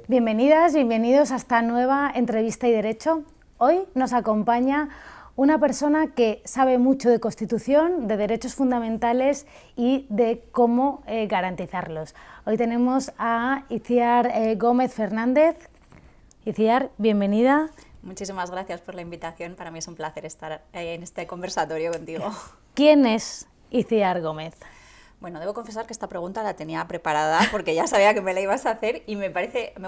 Bienvenidas, bienvenidos a esta nueva entrevista y derecho. Hoy nos acompaña una persona que sabe mucho de Constitución, de derechos fundamentales y de cómo garantizarlos. Hoy tenemos a Itziar Gómez Fernández. Itziar, bienvenida. Muchísimas gracias por la invitación. Para mí es un placer estar en este conversatorio contigo. ¿Quién es Itziar Gómez? Bueno, debo confesar que esta pregunta la tenía preparada porque ya sabía que me la ibas a hacer y me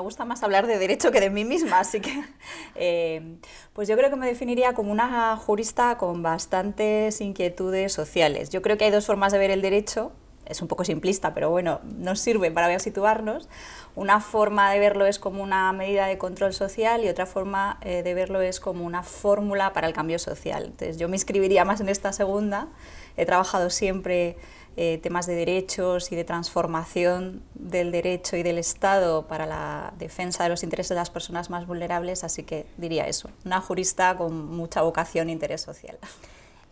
gusta más hablar de derecho que de mí misma, así que pues yo creo que me definiría como una jurista con bastantes inquietudes sociales. Yo creo que hay dos formas de ver el derecho, es un poco simplista, pero bueno, nos sirve para situarnos. Una forma de verlo es como una medida de control social y otra forma de verlo es como una fórmula para el cambio social. Entonces yo me inscribiría más en esta segunda. He trabajado siempre temas de derechos y de transformación del derecho y del Estado para la defensa de los intereses de las personas más vulnerables, así que diría eso, una jurista con mucha vocación e interés social.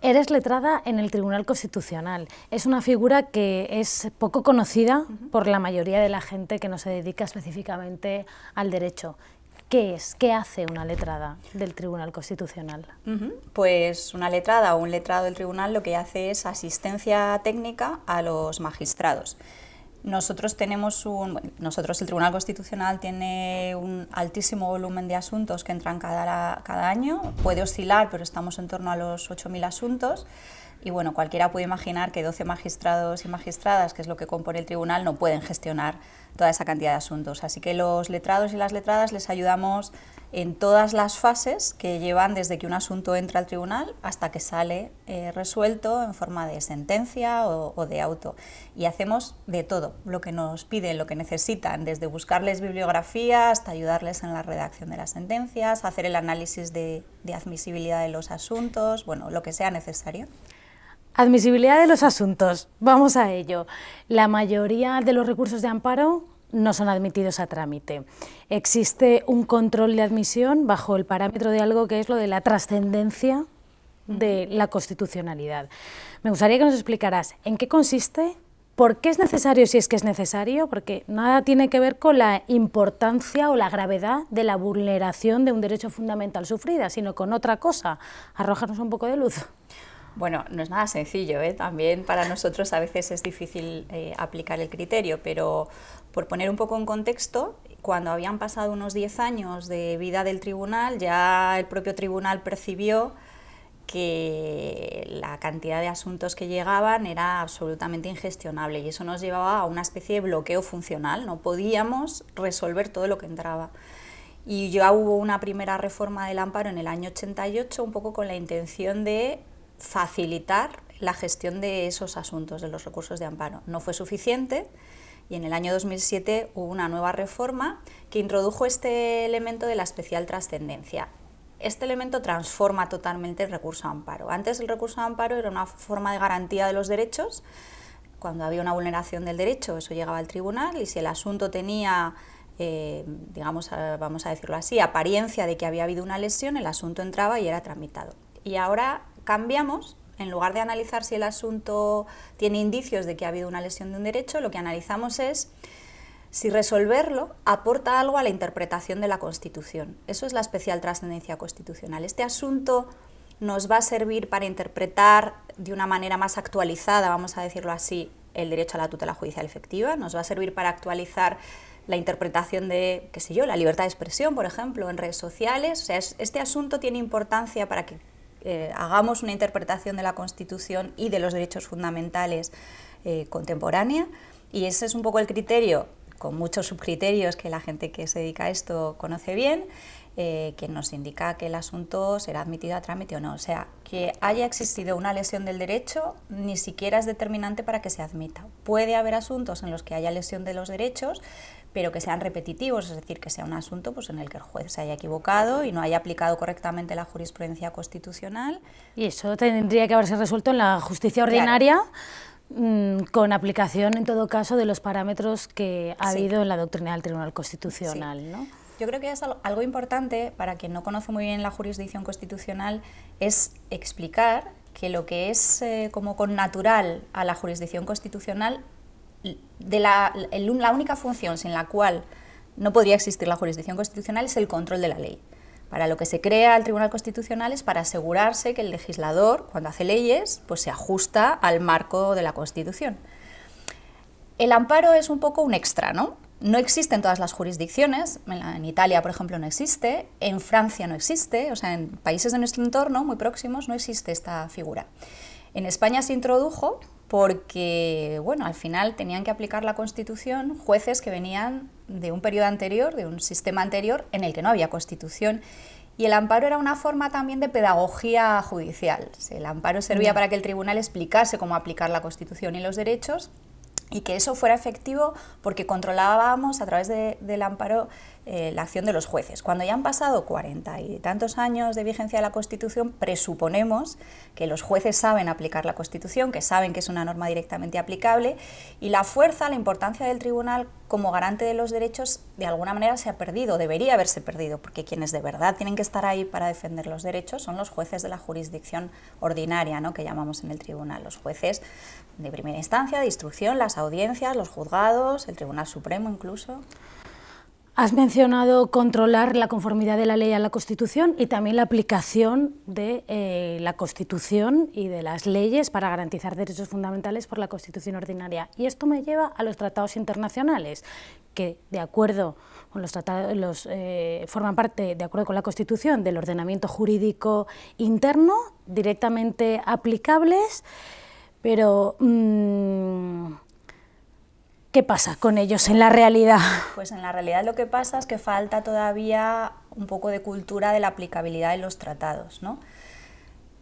Eres letrada en el Tribunal Constitucional. Es una figura que es poco conocida por la mayoría de la gente que no se dedica específicamente al derecho. ¿Qué es? ¿Qué hace una letrada del Tribunal Constitucional? Pues una letrada o un letrado del tribunal lo que hace es asistencia técnica a los magistrados. Nosotros, el Tribunal Constitucional tiene un altísimo volumen de asuntos que entran cada año, puede oscilar, pero estamos en torno a los 8.000 asuntos. Y bueno, cualquiera puede imaginar que 12 magistrados y magistradas, que es lo que compone el tribunal, no pueden gestionar toda esa cantidad de asuntos. Así que los letrados y las letradas les ayudamos en todas las fases que llevan desde que un asunto entra al tribunal hasta que sale resuelto en forma de sentencia o de auto. Y hacemos de todo, lo que nos piden, lo que necesitan, desde buscarles bibliografía hasta ayudarles en la redacción de las sentencias, hacer el análisis de admisibilidad de los asuntos, bueno, lo que sea necesario. Admisibilidad de los asuntos, vamos a ello. La mayoría de los recursos de amparo no son admitidos a trámite. Existe un control de admisión bajo el parámetro de algo que es lo de la trascendencia de la constitucionalidad. Me gustaría que nos explicaras en qué consiste, por qué es necesario, si es que es necesario, porque nada tiene que ver con la importancia o la gravedad de la vulneración de un derecho fundamental sufrida, sino con otra cosa. Arrójanos un poco de luz. Bueno, no es nada sencillo, también para nosotros a veces es difícil aplicar el criterio, pero por poner un poco en contexto, cuando habían pasado unos 10 años de vida del tribunal, ya el propio tribunal percibió que la cantidad de asuntos que llegaban era absolutamente ingestionable y eso nos llevaba a una especie de bloqueo funcional, no podíamos resolver todo lo que entraba. Y ya hubo una primera reforma del amparo en el año 88, un poco con la intención de facilitar la gestión de esos asuntos, de los recursos de amparo. No fue suficiente y en el año 2007 hubo una nueva reforma que introdujo este elemento de la especial trascendencia. Este elemento transforma totalmente el recurso de amparo. Antes el recurso de amparo era una forma de garantía de los derechos. Cuando había una vulneración del derecho, eso llegaba al tribunal y si el asunto tenía digamos, vamos a decirlo así, apariencia de que había habido una lesión, el asunto entraba y era tramitado. Y ahora cambiamos, en lugar de analizar si el asunto tiene indicios de que ha habido una lesión de un derecho, lo que analizamos es si resolverlo aporta algo a la interpretación de la Constitución. Eso es la especial trascendencia constitucional. Este asunto nos va a servir para interpretar de una manera más actualizada, vamos a decirlo así, el derecho a la tutela judicial efectiva, nos va a servir para actualizar la interpretación de, qué sé yo, la libertad de expresión, por ejemplo, en redes sociales. O sea, este asunto tiene importancia para que hagamos una interpretación de la Constitución y de los derechos fundamentales contemporánea, y ese es un poco el criterio, con muchos subcriterios que la gente que se dedica a esto conoce bien, que nos indica que el asunto será admitido a trámite o no. O sea, que haya existido una lesión del derecho ni siquiera es determinante para que se admita. Puede haber asuntos en los que haya lesión de los derechos, pero que sean repetitivos, es decir, que sea un asunto pues, en el que el juez se haya equivocado y no haya aplicado correctamente la jurisprudencia constitucional. Y eso tendría que haberse resuelto en la justicia ordinaria, claro, con aplicación, en todo caso, de los parámetros que ha habido en la doctrina del Tribunal Constitucional, sí, ¿no? Yo creo que es algo importante para quien no conoce muy bien la jurisdicción constitucional es explicar que lo que es como connatural a la jurisdicción constitucional, la única función sin la cual no podría existir la jurisdicción constitucional es el control de la ley. Para lo que se crea el Tribunal Constitucional es para asegurarse que el legislador, cuando hace leyes, pues se ajusta al marco de la Constitución. El amparo es un poco un extra, ¿no? No existe en todas las jurisdicciones, en Italia, por ejemplo, no existe, en Francia no existe, o sea, en países de nuestro entorno, muy próximos, no existe esta figura. En España se introdujo porque, bueno, al final tenían que aplicar la Constitución jueces que venían de un periodo anterior, de un sistema anterior en el que no había Constitución, y el amparo era una forma también de pedagogía judicial. El amparo servía para que el tribunal explicase cómo aplicar la Constitución y los derechos, y que eso fuera efectivo porque controlábamos a través del amparo la acción de los jueces. Cuando ya han pasado 40 y tantos años de vigencia de la Constitución, presuponemos que los jueces saben aplicar la Constitución, que saben que es una norma directamente aplicable, y la fuerza, la importancia del tribunal como garante de los derechos de alguna manera se ha perdido, debería haberse perdido, porque quienes de verdad tienen que estar ahí para defender los derechos son los jueces de la jurisdicción ordinaria, ¿no?, que llamamos en el tribunal, los jueces de primera instancia, de instrucción, las audiencias, los juzgados, el Tribunal Supremo incluso. Has mencionado controlar la conformidad de la ley a la Constitución y también la aplicación de la Constitución y de las leyes para garantizar derechos fundamentales por la Constitución ordinaria. Y esto me lleva a los tratados internacionales, que de acuerdo con los tratados, forman parte, de acuerdo con la Constitución, del ordenamiento jurídico interno, directamente aplicables, pero ¿qué pasa con ellos en la realidad? Pues en la realidad lo que pasa es que falta todavía un poco de cultura de la aplicabilidad de los tratados, ¿no?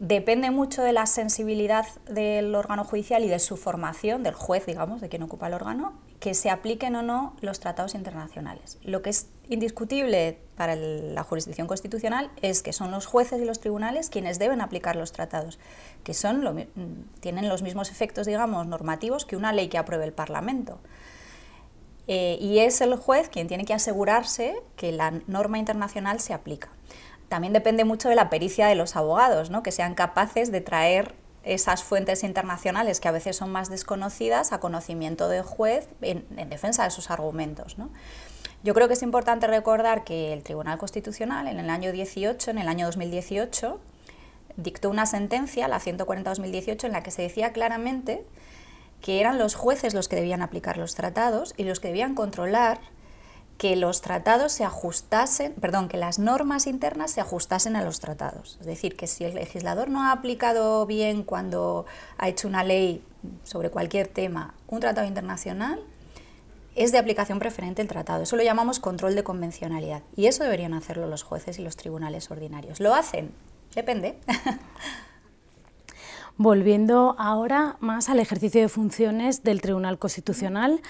Depende mucho de la sensibilidad del órgano judicial y de su formación, del juez, digamos, de quien ocupa el órgano, que se apliquen o no los tratados internacionales. Lo que es indiscutible para la jurisdicción constitucional es que son los jueces y los tribunales quienes deben aplicar los tratados, que tienen los mismos efectos, digamos, normativos que una ley que apruebe el Parlamento. Y es el juez quien tiene que asegurarse que la norma internacional se aplica. También depende mucho de la pericia de los abogados, ¿no?, que sean capaces de traer esas fuentes internacionales que a veces son más desconocidas a conocimiento del juez en defensa de sus argumentos, ¿no? Yo creo que es importante recordar que el Tribunal Constitucional en el año 2018, dictó una sentencia, la 140/2018, en la que se decía claramente que eran los jueces los que debían aplicar los tratados y los que debían controlar que los tratados se ajustasen, que las normas internas se ajustasen a los tratados. Es decir, que si el legislador no ha aplicado bien cuando ha hecho una ley sobre cualquier tema, un tratado internacional, es de aplicación preferente el tratado. Eso lo llamamos control de convencionalidad. Y eso deberían hacerlo los jueces y los tribunales ordinarios. ¿Lo hacen? Depende. Volviendo ahora más al ejercicio de funciones del Tribunal Constitucional,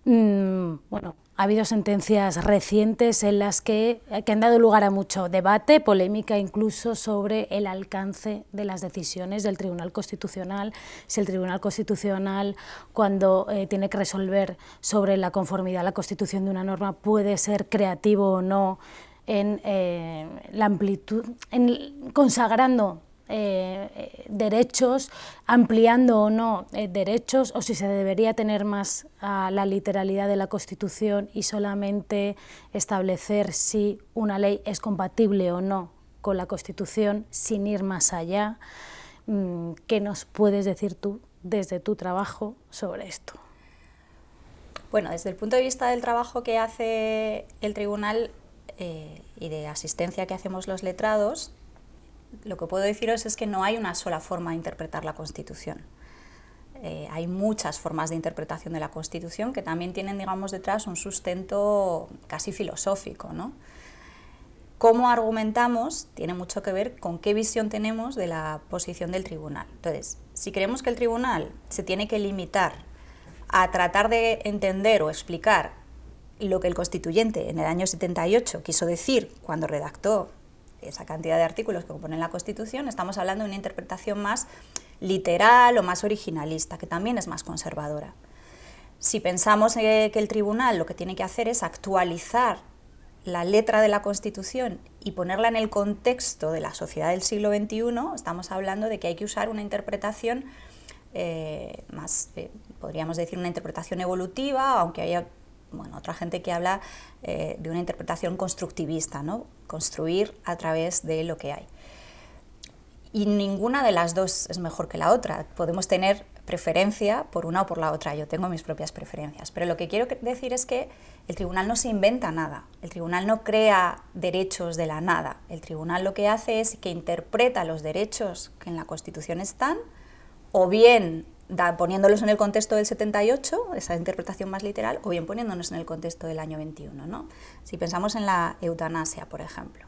bueno, ha habido sentencias recientes en las que han dado lugar a mucho debate, polémica incluso sobre el alcance de las decisiones del Tribunal Constitucional, si el Tribunal Constitucional, cuando tiene que resolver sobre la conformidad a la Constitución de una norma, puede ser creativo o no en la amplitud, consagrando derechos, ampliando o no derechos, o si se debería tener más a la literalidad de la Constitución y solamente establecer si una ley es compatible o no con la Constitución sin ir más allá. ¿Qué nos puedes decir tú desde tu trabajo sobre esto? Bueno, desde el punto de vista del trabajo que hace el tribunal y de asistencia que hacemos los letrados, lo que puedo deciros es que no hay una sola forma de interpretar la Constitución. Hay muchas formas de interpretación de la Constitución que también tienen, digamos, detrás un sustento casi filosófico, ¿no? Cómo argumentamos tiene mucho que ver con qué visión tenemos de la posición del tribunal. Entonces, si creemos que el tribunal se tiene que limitar a tratar de entender o explicar lo que el constituyente en el año 78 quiso decir cuando redactó esa cantidad de artículos que componen la Constitución, estamos hablando de una interpretación más literal o más originalista, que también es más conservadora. Si pensamos que el tribunal lo que tiene que hacer es actualizar la letra de la Constitución y ponerla en el contexto de la sociedad del siglo XXI, estamos hablando de que hay que usar una interpretación podríamos decir una interpretación evolutiva, aunque haya bueno, otra gente que habla de una interpretación constructivista, ¿no? Construir a través de lo que hay. Y ninguna de las dos es mejor que la otra. Podemos tener preferencia por una o por la otra. Yo tengo mis propias preferencias. Pero lo que quiero decir es que el tribunal no se inventa nada. El tribunal no crea derechos de la nada. El tribunal lo que hace es que interpreta los derechos que en la Constitución están, o bien poniéndolos en el contexto del 78, esa interpretación más literal, o bien poniéndonos en el contexto del año 21, ¿no? Si pensamos en la eutanasia, por ejemplo.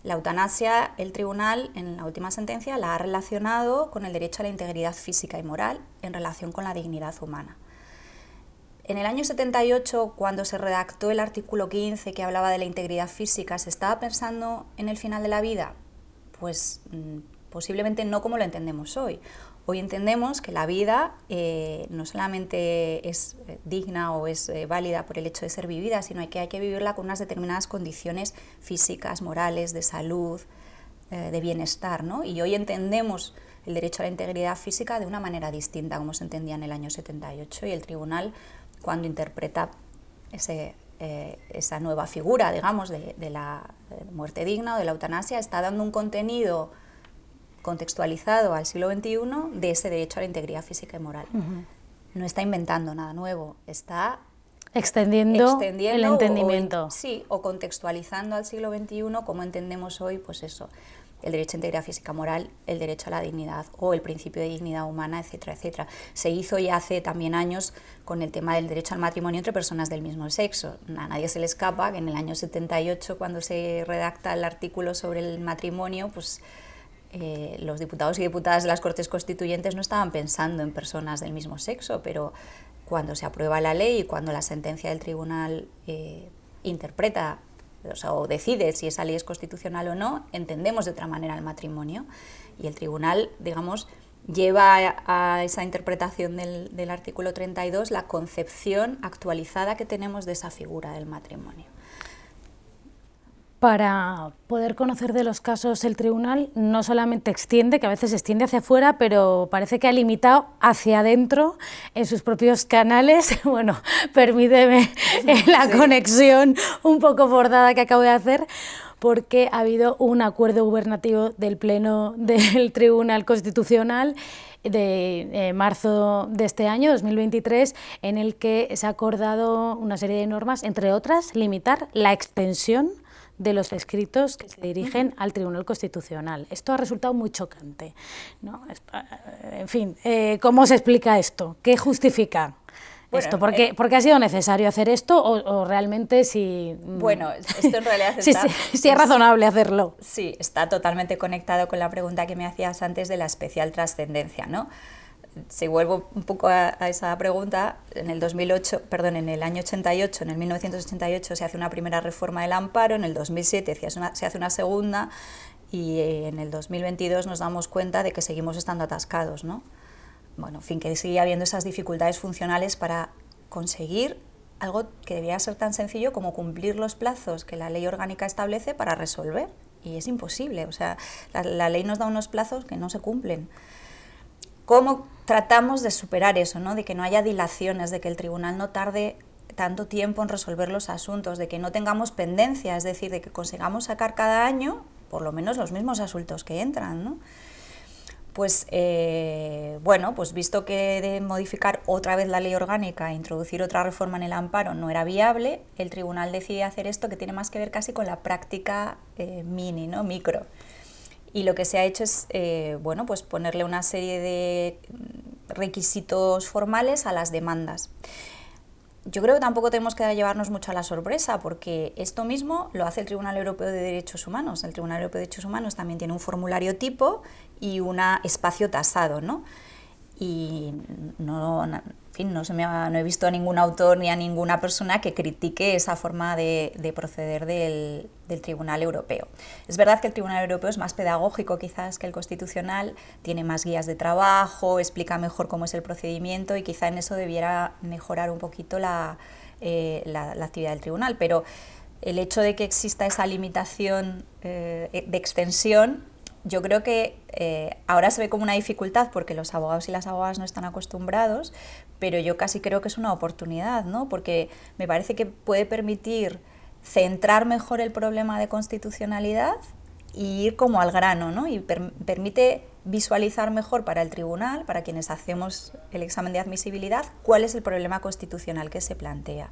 La eutanasia, el tribunal, en la última sentencia, la ha relacionado con el derecho a la integridad física y moral en relación con la dignidad humana. En el año 78, cuando se redactó el artículo 15 que hablaba de la integridad física, ¿se estaba pensando en el final de la vida? Pues posiblemente no como lo entendemos hoy. Hoy entendemos que la vida no solamente es digna o es válida por el hecho de ser vivida, sino que hay que vivirla con unas determinadas condiciones físicas, morales, de salud, de bienestar, ¿no? Y hoy entendemos el derecho a la integridad física de una manera distinta, como se entendía en el año 78, y el tribunal, cuando interpreta esa nueva figura, digamos, de la muerte digna o de la eutanasia, está dando un contenido contextualizado al siglo XXI de ese derecho a la integridad física y moral. No está inventando nada nuevo, está extendiendo el entendimiento. O contextualizando al siglo XXI como entendemos hoy, pues eso, el derecho a la integridad física moral, el derecho a la dignidad o el principio de dignidad humana, etcétera, etcétera. Se hizo ya hace también años con el tema del derecho al matrimonio entre personas del mismo sexo. A nadie se le escapa que en el año 78, cuando se redacta el artículo sobre el matrimonio, pues los diputados y diputadas de las Cortes Constituyentes no estaban pensando en personas del mismo sexo, pero cuando se aprueba la ley y cuando la sentencia del tribunal interpreta, o decide si esa ley es constitucional o no, entendemos de otra manera el matrimonio, y el tribunal, digamos, lleva a esa interpretación del artículo 32 la concepción actualizada que tenemos de esa figura del matrimonio. Para poder conocer de los casos, el tribunal no solamente extiende, que a veces extiende hacia afuera, pero parece que ha limitado hacia adentro en sus propios canales. Bueno, permíteme la conexión un poco bordada que acabo de hacer, porque ha habido un acuerdo gubernativo del Pleno del Tribunal Constitucional de marzo de este año, 2023, en el que se ha acordado una serie de normas, entre otras, limitar la extensión de los escritos que se dirigen al Tribunal Constitucional. Esto ha resultado muy chocante, ¿no? En fin, ¿cómo se explica esto? ¿Qué justifica esto? ¿Por qué ha sido necesario hacer esto o realmente si... Bueno, esto en realidad sí es razonable hacerlo. Sí, está totalmente conectado con la pregunta que me hacías antes de la especial trascendencia, ¿no? Si vuelvo un poco a esa pregunta, en el año 88, en el 1988 se hace una primera reforma del amparo, en el 2007 se hace una segunda y en el 2022 nos damos cuenta de que seguimos estando atascados, ¿no? Bueno, en fin, que sigue habiendo esas dificultades funcionales para conseguir algo que debería ser tan sencillo como cumplir los plazos que la ley orgánica establece para resolver, y es imposible, o sea, la ley nos da unos plazos que no se cumplen. ¿Cómo tratamos de superar eso, ¿no? De que no haya dilaciones, de que el tribunal no tarde tanto tiempo en resolver los asuntos, de que no tengamos pendencia, es decir, de que consigamos sacar cada año por lo menos los mismos asuntos que entran, ¿no? Pues, bueno, pues visto que de modificar otra vez la ley orgánica e introducir otra reforma en el amparo no era viable, el tribunal decide hacer esto que tiene más que ver casi con la práctica mini, ¿no? Micro. Y lo que se ha hecho es, bueno, pues ponerle una serie de requisitos formales a las demandas. Yo creo que tampoco tenemos que llevarnos mucho a la sorpresa, porque esto mismo lo hace el Tribunal Europeo de Derechos Humanos. El Tribunal Europeo de Derechos Humanos también tiene un formulario tipo y un espacio tasado, ¿no? Y en fin, no he visto a ningún autor ni a ninguna persona que critique esa forma de proceder del Tribunal Europeo. Es verdad que el Tribunal Europeo es más pedagógico quizás que el Constitucional, tiene más guías de trabajo, explica mejor cómo es el procedimiento y quizá en eso debiera mejorar un poquito la actividad del Tribunal, pero el hecho de que exista esa limitación de extensión yo creo que ahora se ve como una dificultad porque los abogados y las abogadas no están acostumbrados, pero yo casi creo que es una oportunidad, ¿no? Porque me parece que puede permitir centrar mejor el problema de constitucionalidad y ir como al grano, ¿no? Y permite visualizar mejor para el tribunal, para quienes hacemos el examen de admisibilidad, cuál es el problema constitucional que se plantea.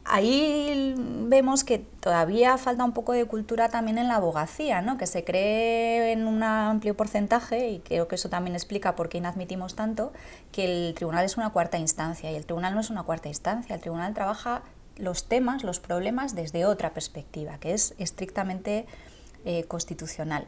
Ahí vemos que todavía falta un poco de cultura también en la abogacía, ¿no? Que se cree en un amplio porcentaje, y creo que eso también explica por qué inadmitimos tanto, que el tribunal es una cuarta instancia, y el tribunal no es una cuarta instancia, el tribunal trabaja los temas, los problemas desde otra perspectiva, que es estrictamente constitucional.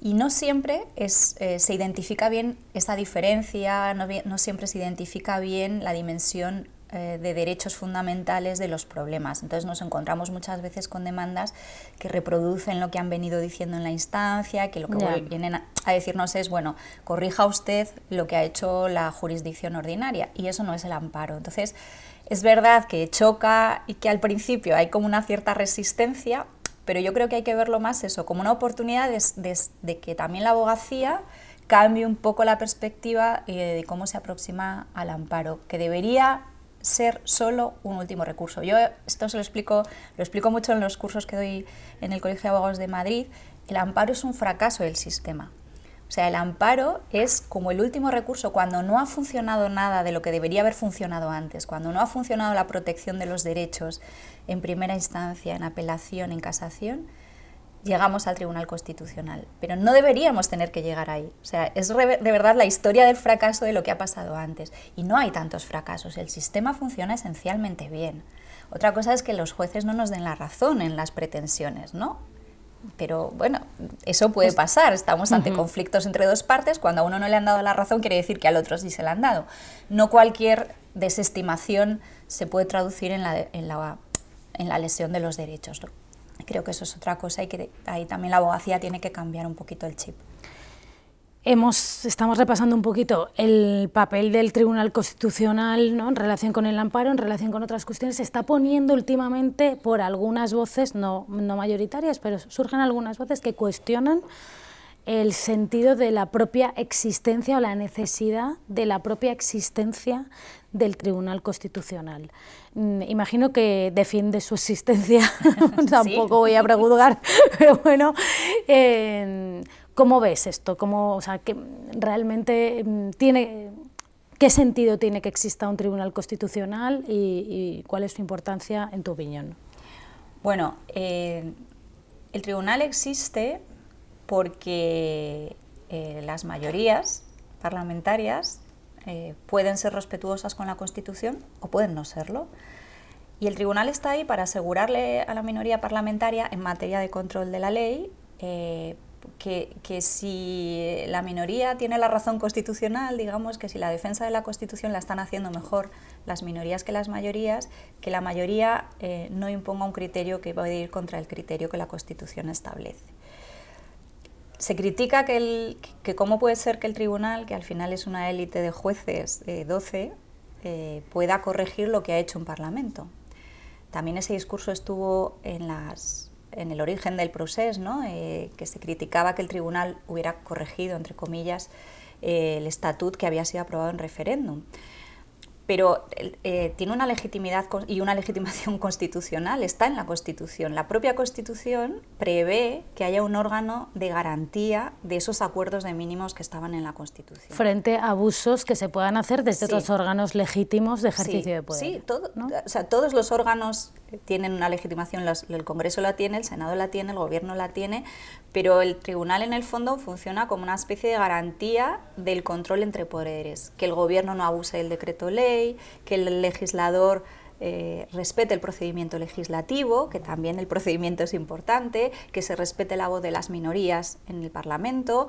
Y no siempre se identifica bien esa diferencia, no siempre se identifica bien la dimensión de derechos fundamentales de los problemas. Entonces nos encontramos muchas veces con demandas que reproducen lo que han venido diciendo en la instancia, que lo que vienen a decirnos es, bueno, corrija usted lo que ha hecho la jurisdicción ordinaria, y eso no es el amparo. Entonces es verdad que choca y que al principio hay como una cierta resistencia, pero yo creo que hay que verlo más eso, como una oportunidad de que también la abogacía cambie un poco la perspectiva de cómo se aproxima al amparo, que debería ser solo un último recurso. Yo esto lo explico mucho en los cursos que doy en el Colegio de Abogados de Madrid. El amparo es un fracaso del sistema. O sea, el amparo es como el último recurso cuando no ha funcionado nada de lo que debería haber funcionado antes, cuando no ha funcionado la protección de los derechos en primera instancia, en apelación, en casación, llegamos al Tribunal Constitucional. Pero no deberíamos tener que llegar ahí. O sea, es de verdad la historia del fracaso de lo que ha pasado antes. Y no hay tantos fracasos. El sistema funciona esencialmente bien. Otra cosa es que los jueces no nos den la razón en las pretensiones, ¿no? Pero bueno, eso puede pasar. Estamos ante conflictos entre dos partes. Cuando a uno no le han dado la razón, quiere decir que al otro sí se la han dado. No cualquier desestimación se puede traducir en la lesión de los derechos, ¿no? Creo que eso es otra cosa y que ahí también la abogacía tiene que cambiar un poquito el chip. Estamos repasando un poquito el papel del Tribunal Constitucional, ¿no?, en relación con el amparo, en relación con otras cuestiones. Se está poniendo últimamente por algunas voces, no mayoritarias, pero surgen algunas voces que cuestionan el sentido de la propia existencia o la necesidad de la propia existencia del Tribunal Constitucional. Imagino que defiende su existencia, tampoco voy a prejuzgar, pero bueno, ¿cómo ves esto? O sea, ¿qué sentido tiene que exista un Tribunal Constitucional y cuál es su importancia en tu opinión? Bueno, el Tribunal existe porque las mayorías parlamentarias pueden ser respetuosas con la Constitución o pueden no serlo. Y el Tribunal está ahí para asegurarle a la minoría parlamentaria en materia de control de la ley que si la minoría tiene la razón constitucional, digamos que si la defensa de la Constitución la están haciendo mejor las minorías que las mayorías, que la mayoría no imponga un criterio que puede ir contra el criterio que la Constitución establece. Se critica que cómo puede ser que el tribunal, que al final es una élite de jueces, 12, pueda corregir lo que ha hecho un parlamento. También ese discurso estuvo en el origen del procés, ¿no? Que se criticaba que el tribunal hubiera corregido, entre comillas, el estatut que había sido aprobado en referéndum. Pero tiene una legitimidad y una legitimación constitucional, está en la Constitución. La propia Constitución prevé que haya un órgano de garantía de esos acuerdos de mínimos que estaban en la Constitución. Frente a abusos que se puedan hacer desde otros órganos legítimos de ejercicio de poder. Sí, ¿no? O sea, todos los órganos tienen una legitimación, el Congreso la tiene, el Senado la tiene, el Gobierno la tiene, pero el Tribunal en el fondo funciona como una especie de garantía del control entre poderes, que el Gobierno no abuse del decreto ley, que el legislador respete el procedimiento legislativo, que también el procedimiento es importante, que se respete la voz de las minorías en el Parlamento,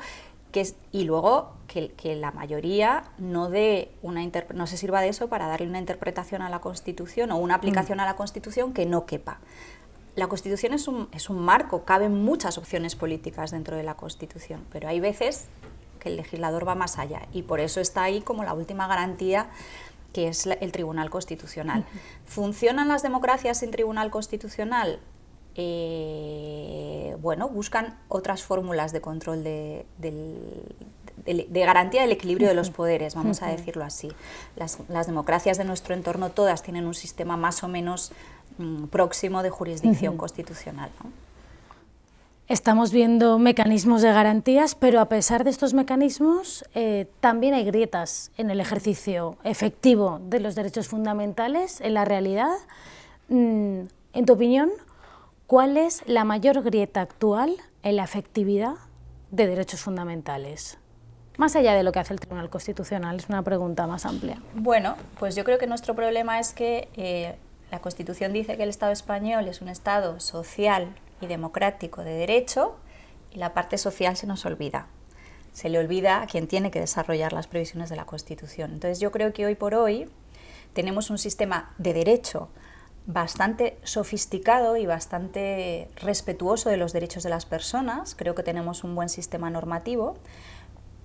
y luego que la mayoría no se sirva de eso para darle una interpretación a la Constitución o una aplicación a la Constitución que no quepa. La Constitución es un marco, caben muchas opciones políticas dentro de la Constitución, pero hay veces que el legislador va más allá y por eso está ahí como la última garantía, que es el Tribunal Constitucional. ¿Funcionan las democracias sin Tribunal Constitucional? bueno, buscan otras fórmulas de control de garantía del equilibrio de los poderes, vamos a decirlo así. Las democracias de nuestro entorno todas tienen un sistema más o menos próximo de jurisdicción constitucional, ¿no? Estamos viendo mecanismos de garantías, pero a pesar de estos mecanismos, también hay grietas en el ejercicio efectivo de los derechos fundamentales en la realidad. En tu opinión, ¿cuál es la mayor grieta actual en la efectividad de derechos fundamentales? Más allá de lo que hace el Tribunal Constitucional, es una pregunta más amplia. Bueno, pues yo creo que nuestro problema es que la Constitución dice que el Estado español es un Estado social y democrático de derecho, y la parte social se nos olvida. Se le olvida a quien tiene que desarrollar las previsiones de la Constitución. Entonces yo creo que hoy por hoy tenemos un sistema de derecho bastante sofisticado y bastante respetuoso de los derechos de las personas. Creo que tenemos un buen sistema normativo,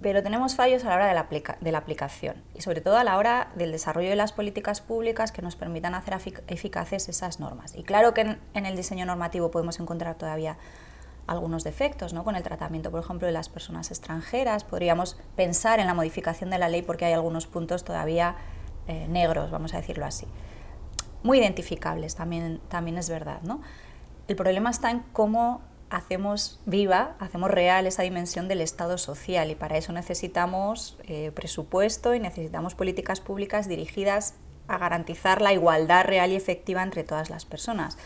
pero tenemos fallos a la hora de la aplicación y sobre todo a la hora del desarrollo de las políticas públicas que nos permitan hacer eficaces esas normas. Y claro que en el diseño normativo podemos encontrar todavía algunos defectos, ¿no? Con el tratamiento, por ejemplo, de las personas extranjeras. Podríamos pensar en la modificación de la ley porque hay algunos puntos todavía negros, vamos a decirlo así. Muy identificables, también es verdad, ¿no? El problema está en cómo hacemos real esa dimensión del Estado social, y para eso necesitamos presupuesto y necesitamos políticas públicas dirigidas a garantizar la igualdad real y efectiva entre todas las personas.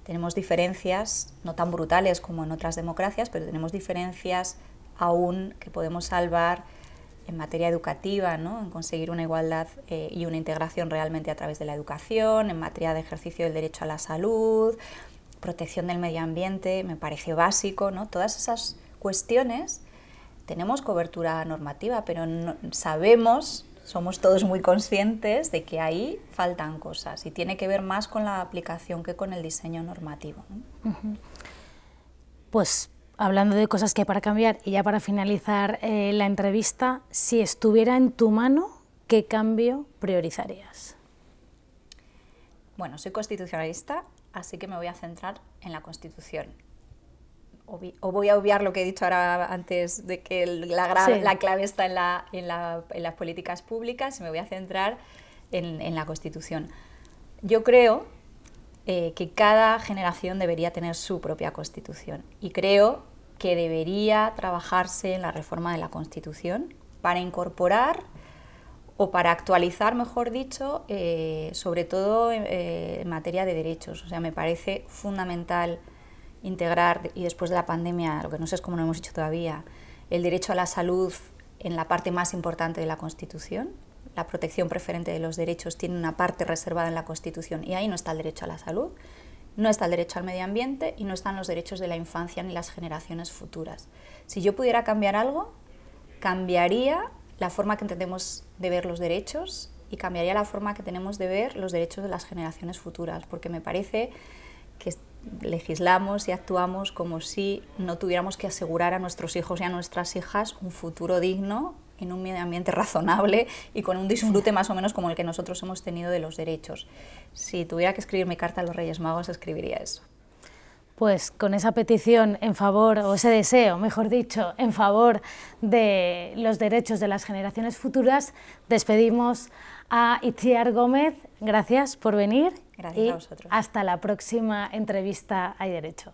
Tenemos diferencias, no tan brutales como en otras democracias, pero tenemos diferencias aún que podemos salvar en materia educativa, ¿no? En conseguir una igualdad y una integración realmente a través de la educación, en materia de ejercicio del derecho a la salud, protección del medio ambiente, me parece básico, ¿no? Todas esas cuestiones tenemos cobertura normativa, pero no, somos todos muy conscientes de que ahí faltan cosas y tiene que ver más con la aplicación que con el diseño normativo, ¿no? Pues hablando de cosas que hay para cambiar y ya para finalizar la entrevista, si estuviera en tu mano, ¿qué cambio priorizarías? Bueno, soy constitucionalista, así que me voy a centrar en la Constitución. O voy a obviar lo que he dicho ahora antes de que la clave está en las políticas públicas, y me voy a centrar en la Constitución. Yo creo que cada generación debería tener su propia Constitución, y creo que debería trabajarse en la reforma de la Constitución para incorporar o para actualizar, mejor dicho, sobre todo en materia de derechos. O sea, me parece fundamental integrar, y después de la pandemia, lo que no sé es cómo no hemos hecho todavía, el derecho a la salud en la parte más importante de la Constitución. La protección preferente de los derechos tiene una parte reservada en la Constitución, y ahí no está el derecho a la salud, no está el derecho al medio ambiente y no están los derechos de la infancia ni las generaciones futuras. Si yo pudiera cambiar algo, cambiaría la forma que entendemos de ver los derechos y cambiaría la forma que tenemos de ver los derechos de las generaciones futuras, porque me parece que legislamos y actuamos como si no tuviéramos que asegurar a nuestros hijos y a nuestras hijas un futuro digno en un medio ambiente razonable y con un disfrute más o menos como el que nosotros hemos tenido de los derechos. Si tuviera que escribir mi carta a los Reyes Magos, escribiría eso. Pues con esa petición en favor, o ese deseo, mejor dicho, en favor de los derechos de las generaciones futuras, despedimos a Itziar Gómez. Gracias por venir. Gracias a vosotros. Hasta la próxima entrevista Hay Derecho.